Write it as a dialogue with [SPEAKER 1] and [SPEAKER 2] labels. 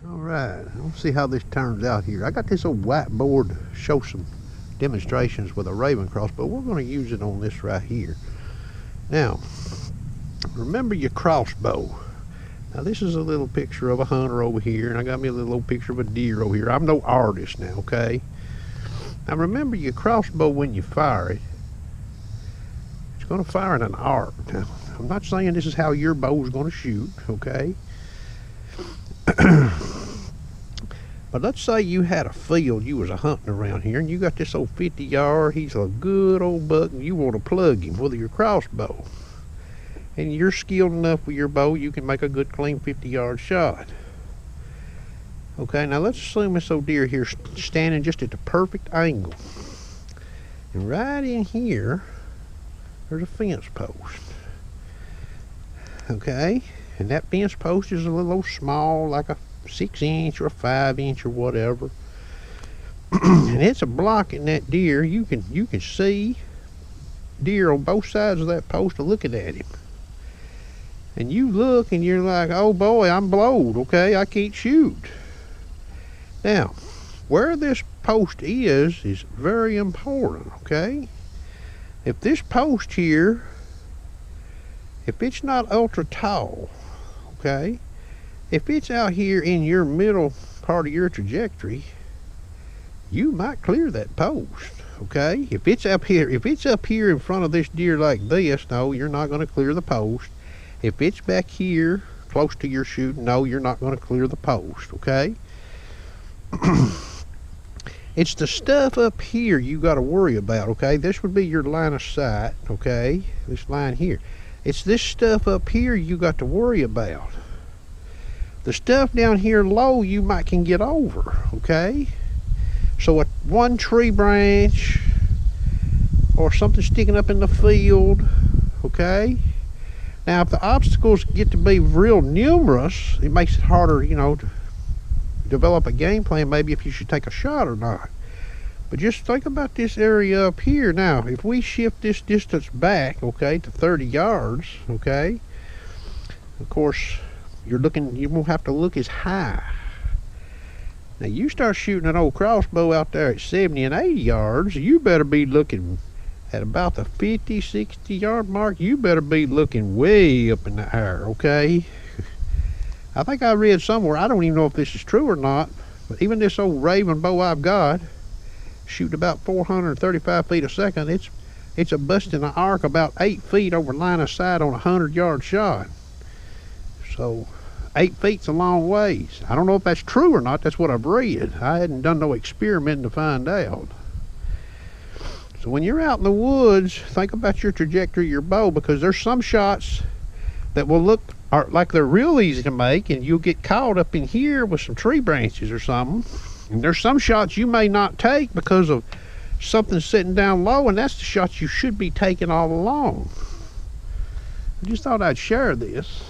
[SPEAKER 1] All right, let's see how this turns out here. I got this old whiteboard to show some demonstrations with a Raven crossbow. We're going to use it on this right here. Now, remember your crossbow. Now this is a little picture of a hunter over here, and I got me a little old picture of a deer over here. I'm no artist now, okay? Now remember your crossbow, when you fire it, it's going to fire in an arc. Now, I'm not saying this is how your bow is going to shoot, okay? But let's say you had a field, you was a hunting around here, and you got this old 50 yard, he's a good old buck, and you want to plug him with your crossbow. And you're skilled enough with your bow, you can make a good clean 50 yard shot. Okay, now let's assume this old deer here standing just at the perfect angle. And right in here, there's a fence post. Okay, and that fence post is a little small, like a 6-inch or a 5-inch or whatever. And it's a blocking that deer. You can see deer on both sides of that post looking at him. And you look and you're like, oh boy, I'm blowed, okay, I can't shoot. Now, where this post is very important, okay? If this post here, if it's not ultra tall, okay, if it's out here in your middle part of your trajectory, you might clear that post, okay? If it's up here in front of this deer like this, no, you're not going to clear the post. If it's back here close to your shooting, no, you're not going to clear the post, okay? It's the stuff up here you got to worry about, okay? This would be your line of sight, okay? This line here. It's this stuff up here you got to worry about. The stuff down here low you can get over, okay? So one tree branch or something sticking up in the field, okay? Now if the obstacles get to be real numerous, it makes it harder, you know, to develop a game plan, maybe if you should take a shot or not. But just think about this area up here. Now if we shift this distance back, okay, to 30 yards, okay, of course you won't have to look as high. Now you start shooting an old crossbow out there at 70 and 80 yards, you better be looking at about the 50, 60 yard mark. You better be looking way up in the air, okay? I think I read somewhere, I don't even know if this is true or not, but even this old Raven bow I've got, shooting about 435 feet a second, it's a busting an arc about 8 feet over line of sight on a 100-yard shot. So 8 feet's a long ways. I don't know if that's true or not. That's what I've read. I hadn't done no experimenting to find out. So when you're out in the woods, think about your trajectory of your bow, because there's some shots that will look like they're real easy to make, and you'll get caught up in here with some tree branches or something. And there's some shots you may not take because of something sitting down low, and that's the shots you should be taking all along. I just thought I'd share this.